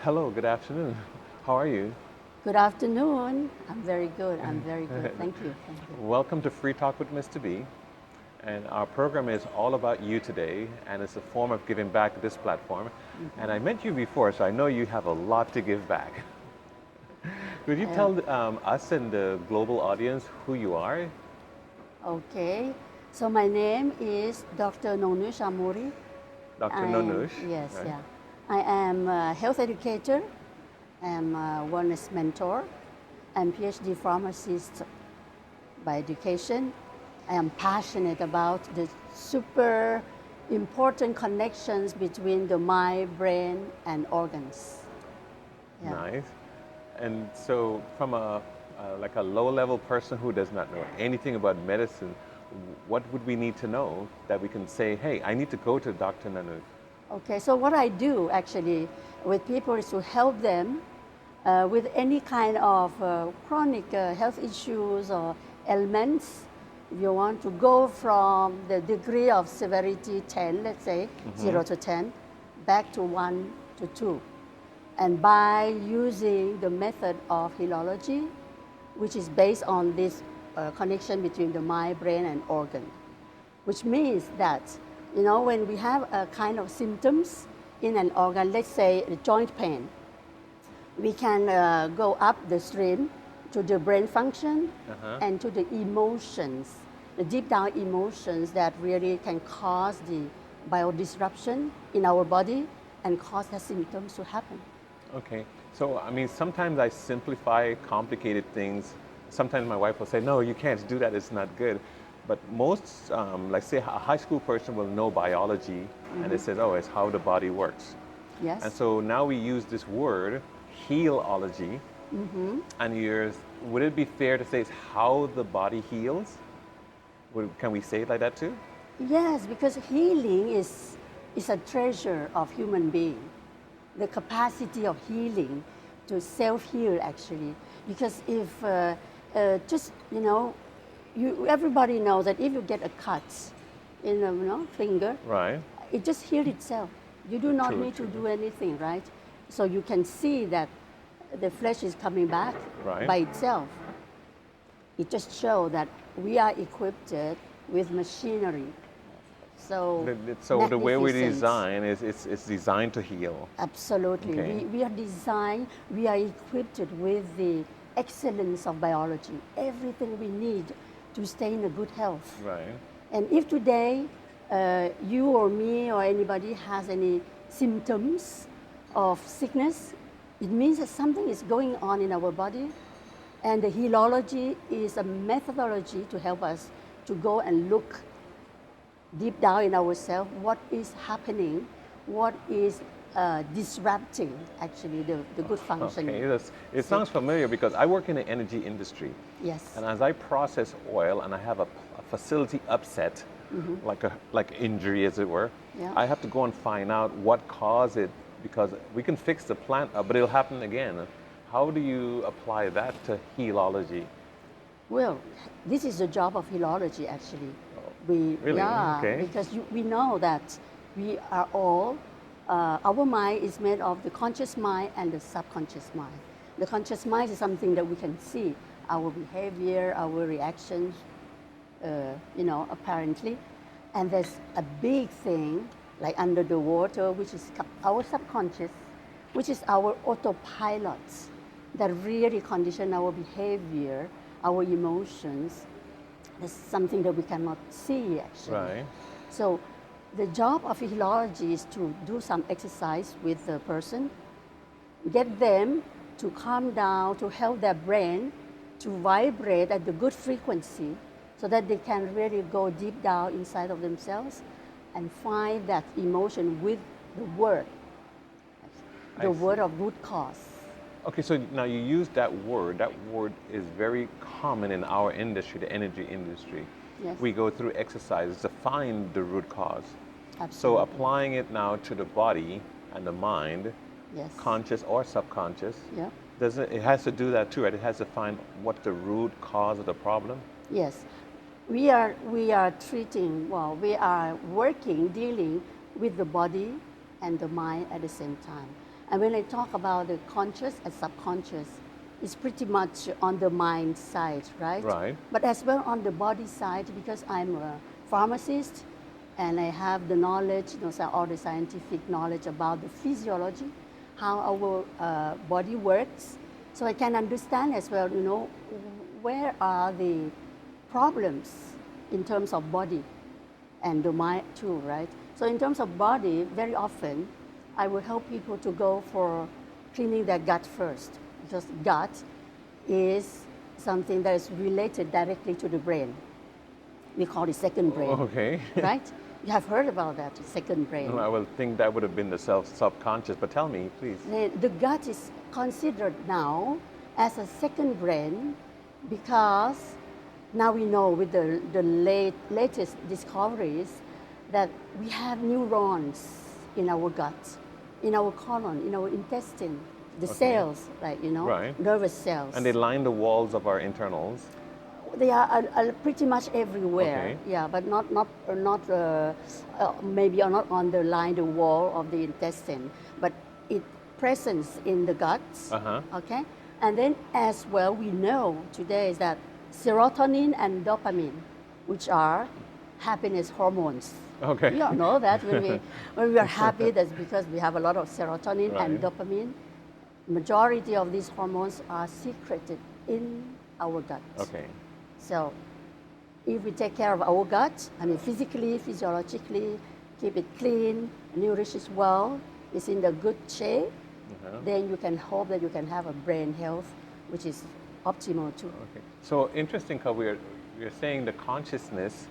Hello, good afternoon. How are you? Good afternoon. I'm very good. I'm very good. Thank you. Thank you. Welcome to Free Talk with Mr. B. And our program is all about you today, and it's a form of giving back to this platform. And I met you before, so I know you have a lot to give back. Could you tell us and the global audience who you are? Okay. So my name is Dr. Nongush Ammourry. Dr. Nonush. Yes, right? yeah. I am a health educator. I'm a wellness mentor. I'm PhD pharmacist by education. I am passionate about the super important connections between the mind, brain, and organs. Yeah. Nice. And so, from like a low-level person who does not know anything about medicine, what would we need to know that we can say, "Hey, I need to go to Dr. Nonush"? Okay, so what I do actually with people is to help them with any kind of chronic health issues or ailments. If you want to go from the degree of severity 10, let's say 0 to 10, back to 1 to 2. And by using the method of Healogy, which is based on this connection between the mind, brain, and organ, which means that, you know, when we have a kind of symptoms in an organ, let's say the joint pain, we can go up the stream to the brain function and to the emotions, the deep down emotions that really can cause the biodisruption in our body and cause the symptoms to happen. Okay. So, I mean, sometimes I simplify complicated things. Sometimes my wife will say, "No, you can't do that. It's not good." But most, like say, a high school person will know biology, and it says, "Oh, it's how the body works." Yes. And so now we use this word, healology, and would it be fair to say it's how the body heals? Can we say it like that too? Yes, because healing is a treasure of human being. The capacity of healing to self-heal actually. Because if just, you know, everybody knows that if you get a cut in a finger, Right. it just heals itself. You do not True, need to true. do anything, right? So you can see that the flesh is coming back Right. by itself. It just shows that we are equipped with machinery. So, So the way we magnificent. design is it's designed to heal. Absolutely. Okay. We are designed, we are equipped with the excellence of biology, everything we need to stay in a good health. Right. And if today you or me or anybody has any symptoms of sickness, it means that something is going on in our body. And the Healogy is a methodology to help us to go and look deep down in ourselves what is happening, what is disrupting actually the good functioning. Okay, it sounds familiar because I work in the energy industry. Yes. And as I process oil and I have a facility upset, like injury as it were, Yeah. I have to go and find out what caused it because we can fix the plant up, but it'll happen again. How do you apply that to healology? Well, this is the job of Healogy actually. We, really? Yeah, Okay. because we know that we are all, our mind is made of the conscious mind and the subconscious mind. The conscious mind is something that we can see, our behavior, our reactions, apparently. And there's a big thing like under the water, which is our subconscious, which is our autopilots that really condition our behavior, our emotions. That's something that we cannot see actually. Right. So the job of Healogy is to do some exercise with the person, get them to calm down, to help their brain to vibrate at the good frequency so that they can really go deep down inside of themselves and find that emotion with the word, I the see. word of root cause. Okay, so now you use that word. That word is very common in our industry, the energy industry. Yes. We go through exercises to find the root cause. So Absolutely. applying it now to the body and the mind, Yes. conscious or subconscious, Yeah. it has to do that too, right? It has to find what the root cause of the problem. Yes, we are working, dealing with the body and the mind at the same time. And when I talk about the conscious and subconscious, it's pretty much on the mind side, right? Right. But as well on the body side, because I'm a pharmacist and I have the knowledge, all the scientific knowledge about the physiology, how our body works. So I can understand as well, where are the problems in terms of body and the mind too, right? So in terms of body, very often, I will help people to go for cleaning their gut first, because gut is something that is related directly to the brain. We call it second brain. Okay. Right? You have heard about that, second brain. I would think that would have been the subconscious, but tell me, please. The gut is considered now as a second brain because now we know with the latest discoveries that we have neurons in our gut, in our colon, in our intestine, the cells, like, Right. nervous cells. And they line the walls of our internals. They are pretty much everywhere, Okay. yeah, but maybe not on the wall of the intestine, but it presence in the guts, okay? And then as well, we know today is that serotonin and dopamine, which are happiness hormones. Okay. You all know that when we are happy, that's because we have a lot of serotonin and Right. dopamine. Majority of these hormones are secreted in our gut. Okay. So if we take care of our gut, physically, physiologically, keep it clean, nourishes well, is in the good shape, then you can hope that you can have a brain health, which is optimal too. Okay. So interesting, because we're saying the consciousness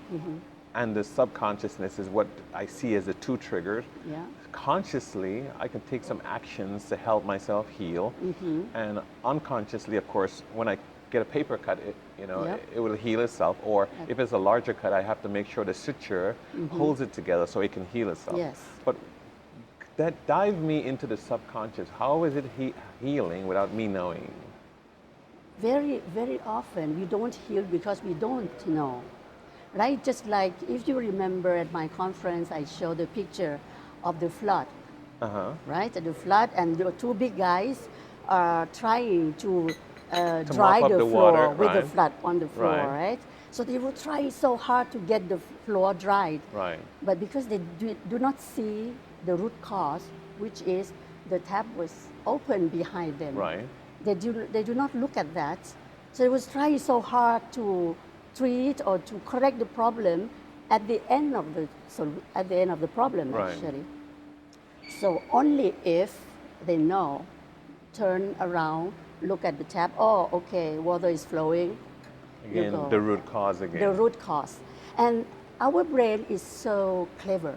and the subconsciousness is what I see as the two triggers. Yeah. Consciously, I can take some actions to help myself heal, and unconsciously, of course, when I get a paper cut, it will heal itself. Or if it's a larger cut, I have to make sure the suture holds it together so it can heal itself. Yes. But that dive me into the subconscious. How is it healing without me knowing? Very, very often we don't heal because we don't know, right? Just like if you remember at my conference, I showed the picture of the flood, right? The flood, and the two big guys are trying to dry mop up the the floor water, with the right. flood on the floor, Right. right? So they will try so hard to get the floor dried. Right. But because they do not see the root cause, which is the tap was open behind them. Right. They do not look at that. So they was trying so hard to treat or to correct the problem at the end of the problem, Right. actually. So only if they know, turn around, look at the tap, oh, okay, water is flowing. Again, the root cause again. The root cause. And our brain is so clever.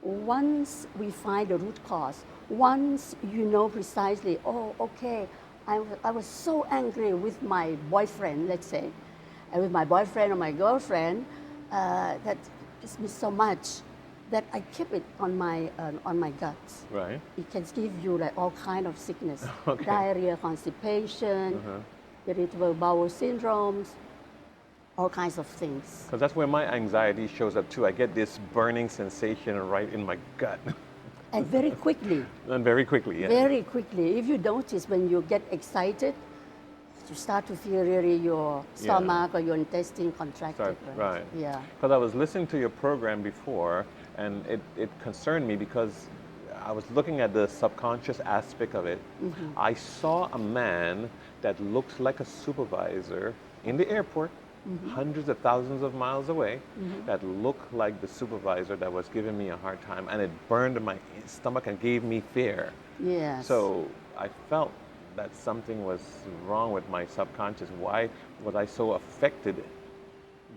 Once we find the root cause, once you know precisely, oh, okay, I was so angry with my boyfriend, let's say, and with my boyfriend or my girlfriend, that pissed me so much that I keep it on my guts. Right. It can give you like all kind of sickness, Okay. diarrhea, constipation, irritable bowel syndromes, all kinds of things. Because that's where my anxiety shows up too. I get this burning sensation right in my gut. And very quickly, And very quickly, yeah. very quickly, if you notice when you get excited, you start to feel really your stomach or your intestine contracted. Right. Yeah. Because I was listening to your program before, and it concerned me because I was looking at the subconscious aspect of it. I saw a man that looked like a supervisor in the airport, hundreds of thousands of miles away, that looked like the supervisor that was giving me a hard time, and it burned my stomach and gave me fear. Yes. So I felt that something was wrong with my subconscious. Why was I so affected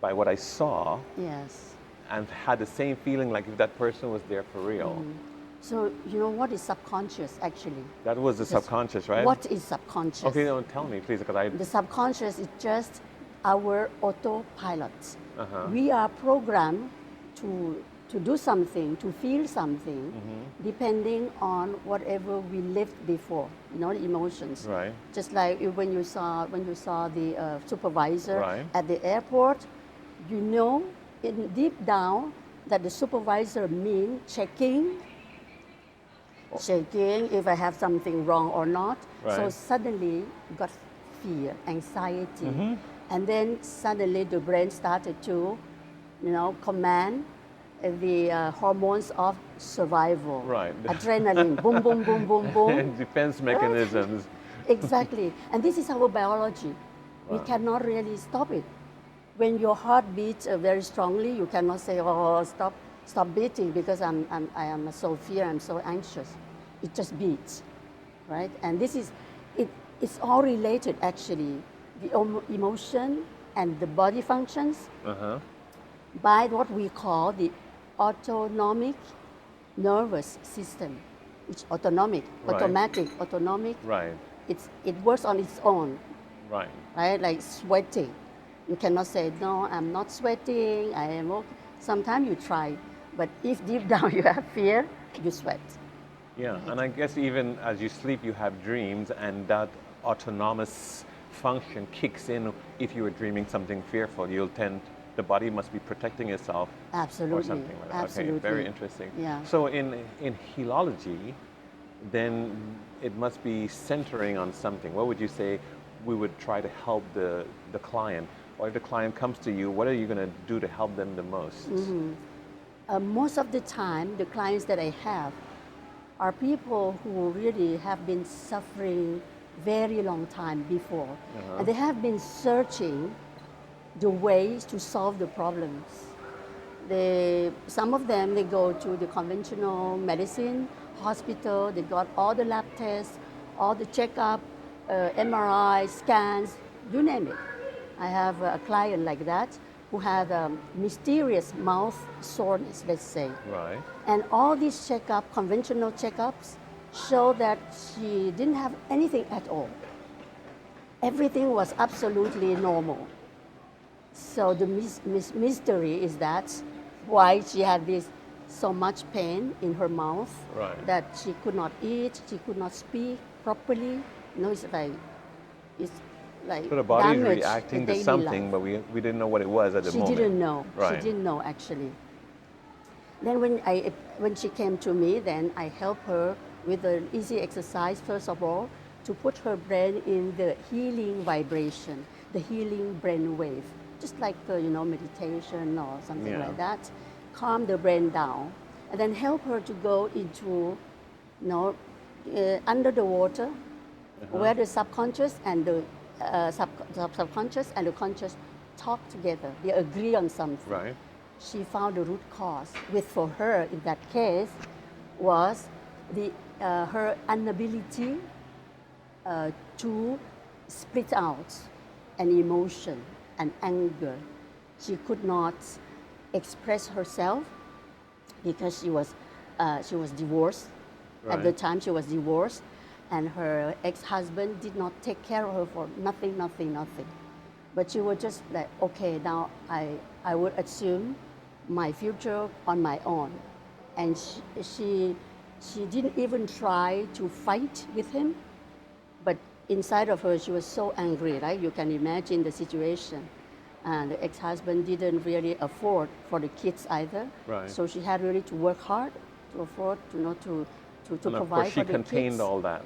by what I saw Yes. and had the same feeling like if that person was there for real? So you know what is subconscious actually? That was the subconscious, right? What is subconscious? Okay, no, tell me, please, because I... The subconscious is just our autopilot. We are programmed to do something, to feel something, depending on whatever we lived before, the emotions. Right. Just like when you saw the supervisor Right. at the airport, you know deep down that the supervisor means checking shaking if I have something wrong or not. So Right. suddenly got fear, anxiety, Mm-hmm. and then suddenly the brain started to, command the hormones of survival, Right. adrenaline, boom, boom, boom, boom, boom. Defense Right? mechanisms. Exactly, and this is our biology. We Wow. cannot really stop it. When your heart beats very strongly, you cannot say, "Oh, stop beating," because I am so fear, I'm so anxious. It just beats, right? And this is, it, it's all related actually, the emotion and the body functions Uh-huh. by what we call the autonomic nervous system, which autonomic, Right. autonomic. Right. It works on its own, Right. right? Like sweating. You cannot say, no, I'm not sweating, I am okay. Sometimes you try, but if deep down you have fear, you sweat. Yeah, Right. and I guess even as you sleep, you have dreams, and that autonomous function kicks in. If you are dreaming something fearful, the body must be protecting itself or Absolutely. something like that. Absolutely. Okay, very interesting. Yeah. So in Healogy, then it must be centering on something. What would you say we would try to help the client? Or if the client comes to you, what are you going to do to help them the most? Most of the time, the clients that I have are people who really have been suffering very long time before. And they have been searching the ways to solve the problems. Some of them, they go to the conventional medicine, hospital, they got all the lab tests, all the checkup, MRI, scans, you name it. I have a client like that who had mysterious mouth soreness, let's say. Right. And all these checkups, conventional checkups, show that she didn't have anything at all. Everything was absolutely normal. So the mystery is that why she had this so much pain in her mouth Right. that she could not eat, she could not speak properly. It's like So the body is damage the reacting to daily something, life. but we didn't know what it was at the She moment. didn't know. Right. She didn't know actually. Then when she came to me, then I helped her with an easy exercise, first of all, to put her brain in the healing vibration, the healing brain wave, just like meditation or something Yeah. like that. Calm the brain down, and then help her to go into, under the water, where the subconscious and the subconscious and the conscious talk together. They agree on something. Right. She found the root cause, which for her in that case was her inability to split out an emotion, an anger. She could not express herself because she was divorced. At the Right. time she was divorced, and her ex-husband did not take care of her for nothing. But she was just like, okay, now I would assume my future on my own. And she didn't even try to fight with him, but inside of her, she was so angry, right? You can imagine the situation. And the ex-husband didn't really afford for the kids either. Right. So she had really to work hard to afford, to And of provide course, she for the contained kids. all that.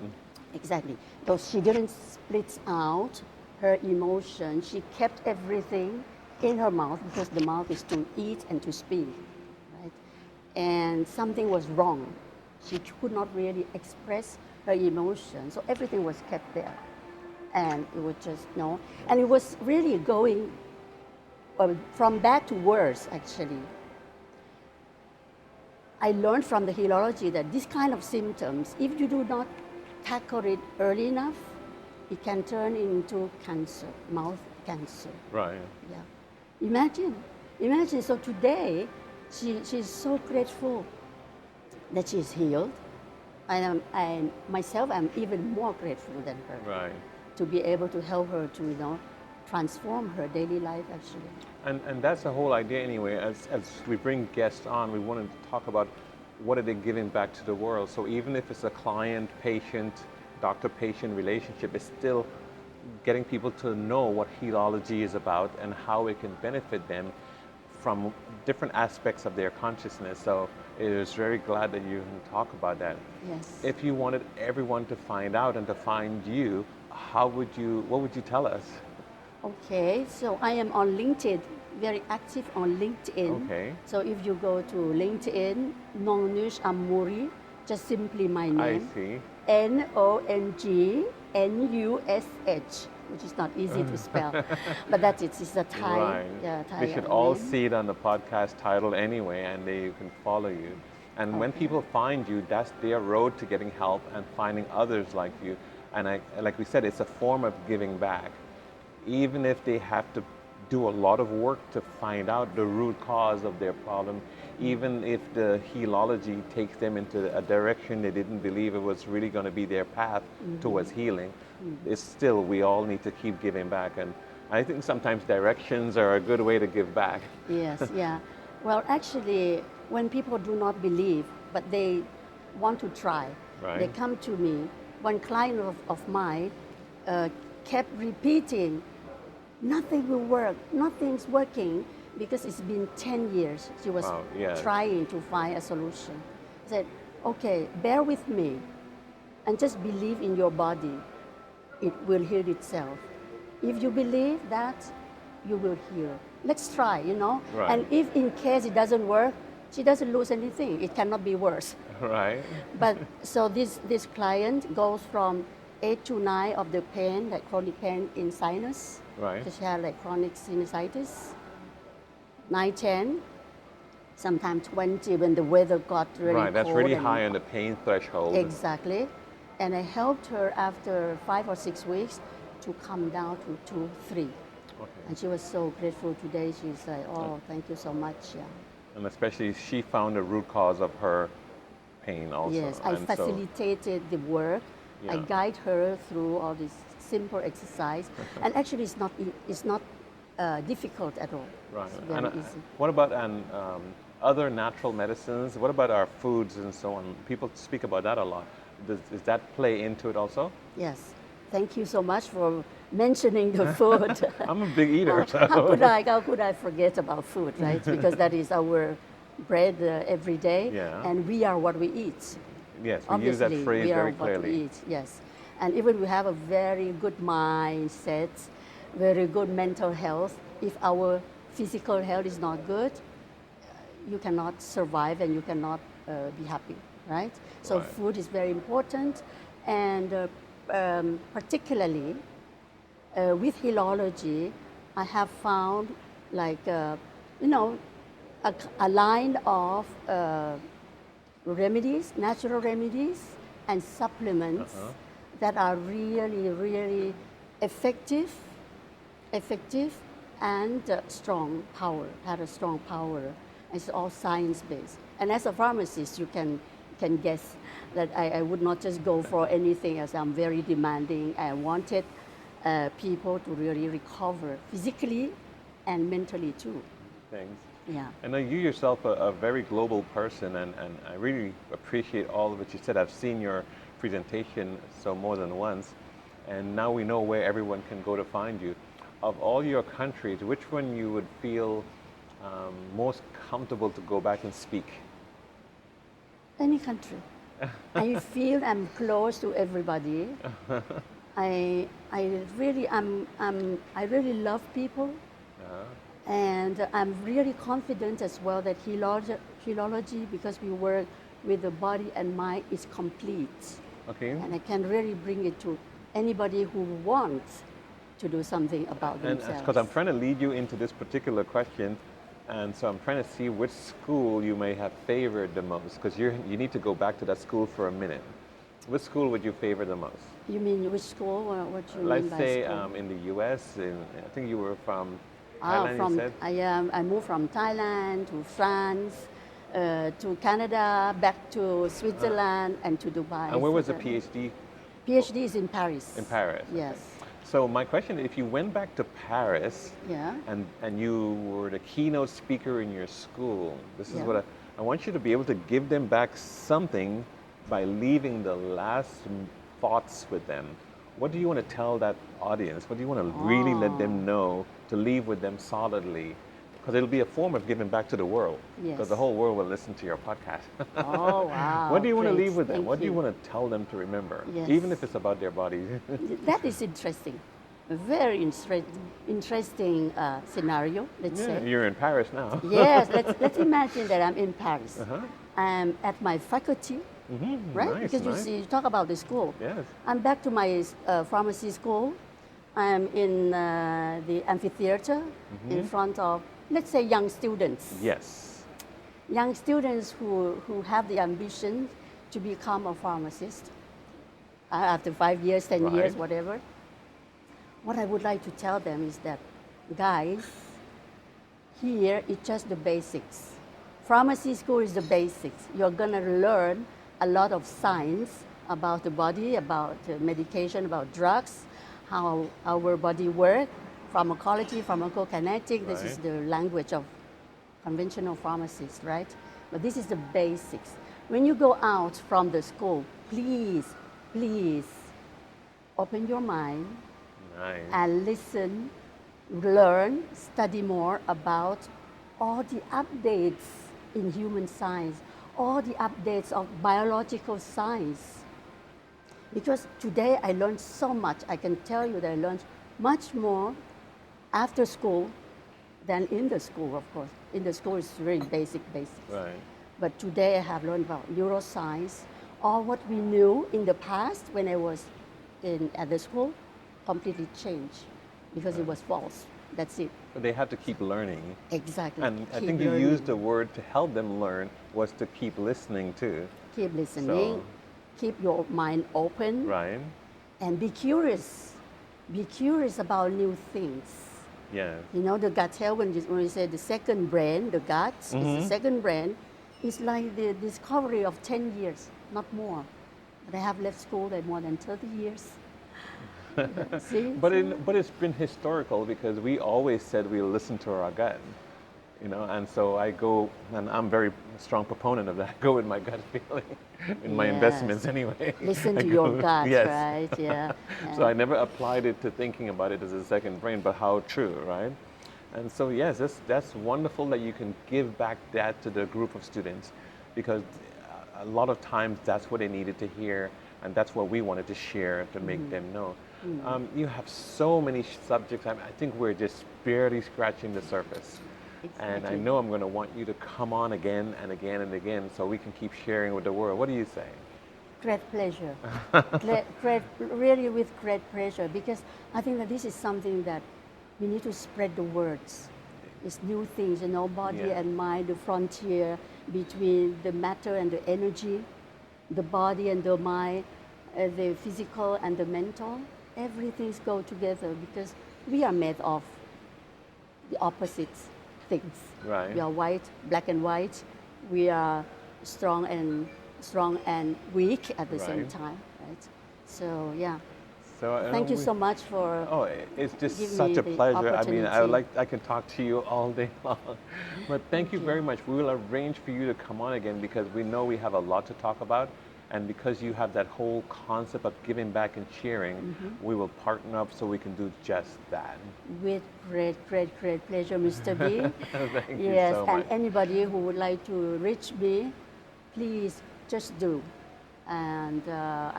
Exactly. So she didn't split out her emotion. She kept everything in her mouth because the mouth is to eat and to speak, right? And something was wrong. She could not really express her emotion, so everything was kept there. And it was just, and it was really going from bad to worse, actually. I learned from the Healogy that this kind of symptoms, if you do not tackle it early enough, it can turn into cancer, mouth cancer. Right. Yeah. Imagine. So today, she's so grateful that she's healed. I myself am even more grateful than her Right. to be able to help her to transform her daily life actually. And that's the whole idea anyway. As we bring guests on, we wanted to talk about what are they giving back to the world. So even if it's a client-patient, doctor-patient relationship, it's still getting people to know what Healogy is about and how it can benefit them from different aspects of their consciousness. So it was very glad that you can talk about that. Yes. If you wanted everyone to find out and to find you, what would you tell us? Okay, so I am on LinkedIn, very active on LinkedIn. Okay. So if you go to LinkedIn, Nongush Ammourry, just simply my I name. see. Nongnush, which is not easy to spell, but that's it. It's a Thai, Right. Thai They should all name. see it on the podcast title anyway, and they can follow you. And when Okay. people find you, that's their road to getting help and finding others like you. And like we said, it's a form of giving back. Even if they have to do a lot of work to find out the root cause of their problem, even if the Healogy takes them into a direction they didn't believe it was really going to be their path towards healing, it's still, we all need to keep giving back. And I think sometimes directions are a good way to give back. Yes, yeah. Well, actually, when people do not believe, but they want to try, Right. they come to me. One client of mine kept repeating, nothing will work, nothing's working, because it's been 10 years. She was Wow, yes. trying to find a solution. I said, okay, bear with me and just believe in your body. It will heal itself. If you believe that, you will heal. Let's try, Right. And if in case it doesn't work, she doesn't lose anything. It cannot be worse. Right. But so this client goes from 8 to 9 of the pain, like chronic pain in sinus. Right. So she had like chronic sinusitis. 9, 10, sometimes 20 when the weather got really Right, cold. that's really and- high on the pain threshold. Exactly. And I helped her after 5 or 6 weeks to come down to 2, 3. Okay. And she was so grateful today. She's like, oh, thank you so much. Yeah. And especially she found the root cause of her pain also. Yes, I And so- facilitated the work. I Yeah. guide her through all this simple exercise. And actually, it's not difficult at all. Right. It's very And easy. what about other natural medicines? What about our foods and so on? People speak about that a lot. Does that play into it also? Yes. Thank you so much for mentioning the food. I'm a big eater. How could I forget about food, right? Because that is our bread every day, Yeah. and we are what we eat. Yes, we use Obviously, that phrase we are very what we clearly. eat. Yes, and even we have a very good mindset, very good mental health. If our physical health is not good, you cannot survive and you cannot be happy, right? So Right. food is very important, and particularly with Healogy, I have found like a line of remedies, natural remedies, and supplements that are really, really effective, and strong power. Had a strong power. It's all science-based. And as a pharmacist, you can guess that I would not just go for anything else. I'm very demanding. I wanted people to really recover physically and mentally too. Thanks. Yeah. I know you yourself a very global person, and I really appreciate all of what you said. I've seen your presentation so more than once, and now we know where everyone can go to find you. Of all your countries, which one you would feel most comfortable to go back and speak? Any country. I feel I'm close to everybody. I really love people. And I'm really confident as well that Healogy, because we work with the body and mind, is complete. Okay. And I can really bring it to anybody who wants to do something about And themselves. because I'm trying to lead you into this particular question, and so I'm trying to see which school you may have favored the most, because you need to go back to that school for a minute. Which school would you favor the most? You mean which school? What you mean Let's by say school? in the U.S. I think you were from Thailand. You said. I moved from Thailand to France, to Canada, back to Switzerland, and to Dubai. And where was the So PhD? PhD is in Paris. In Paris. Yes. Okay. So my question: if you went back to Paris, Yeah. and you were the keynote speaker in your school, this is Yeah. what I want you to be able to give them back something by leaving the last thoughts with them. What do you want to tell that audience? What do you want to really let them know to leave with them solidly? because it'll be a form of giving back to the world. Yes. Because the whole world will listen to your podcast. Oh, wow. What do you want to great. leave with them? Thank What do you you. want to tell them to remember? Yes. Even if it's about their bodies. That is interesting. A very interesting scenario, let's Yeah, say. you're in Paris now. Yes, let's imagine that I'm in Paris. Uh-huh. I'm at my faculty, right? Nice, Because nice. you talk about the school. Yes. I'm back to my pharmacy school. I'm in the amphitheater in front of, let's say, young students. Yes. Young students who have the ambition to become a pharmacist after 5 years, 10 years, Right. whatever. What I would like to tell them is that, guys, here it's just the basics. Pharmacy school is the basics. You're gonna learn a lot of science about the body, about medication, about drugs, how our body works, pharmacology, pharmacokinetic. This is Right. the language of conventional pharmacists, right? But this is the basics. When you go out from the school, please open your mind Nice. and listen, learn, study more about all the updates in human science, all the updates of biological science. Because today I learned so much. I can tell you that I learned much more after school than in the school, of course. In the school it's really basics. Right. But today I have learned about neuroscience, all what we knew in the past when I was at the school, completely changed because it was false. That's it. But they have to keep learning. Exactly. And I Keep think you learning. used the word to help them learn was to keep listening too. Keep listening, So- keep your mind open, Right? and be curious. Be curious about new things. Yes. You know, the gut health, when you say the second brain, the gut is the second brain, it's like the discovery of 10 years, not more. But I have left school at more than 30 years. Yeah, see? But it's been historical because we always said we listen to our gut, you know. And so I go, and I'm very strong proponent of that. I go with my gut feeling in my Yes. investments anyway. Listen I to your go- gut, yes. right? Yeah. So I never applied it to thinking about it as a second brain, but how true, right? And so yes, that's wonderful that you can give back that to the group of students, because a lot of times that's what they needed to hear, and that's what we wanted to share to make them know. You have so many subjects. I think we're just barely scratching the surface. And I Exactly. know I'm going to want you to come on again and again and again so we can keep sharing with the world. What do you say? Great pleasure. Really with great pleasure, because I think that this is something that we need to spread the words. It's new things, you know, body Yeah. and mind, the frontier between the matter and the energy, the body and the mind, the physical and the mental. Everything's go together because we are made of the opposite things. Right. We are white, black and white. We are strong and weak at the same Right. time, right? So yeah, So thank you so much for. Oh, it's just Give such me a the pleasure. I mean, opportunity. I can talk to you all day long. But thank you very much. We will arrange for you to come on again because we know we have a lot to talk about. And because you have that whole concept of giving back and sharing, we will partner up so we can do just that. With great pleasure, Mr. B. Thank Yes, you so and much. anybody who would like to reach me, please just do. And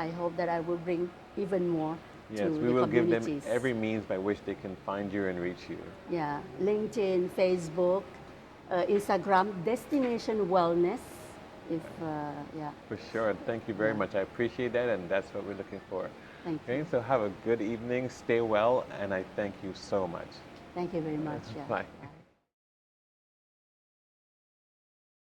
I hope that I will bring even more Yes, to we the will give them communities. every means by which they can find you and reach you. Yeah, LinkedIn, Facebook, Instagram, Destination Wellness. If yeah, For sure. Thank you very Yeah. much. I appreciate that, and that's what we're looking for. thank Okay, you, so have a good evening. Stay well, and I thank you so much. thank you very much. Yeah. Bye.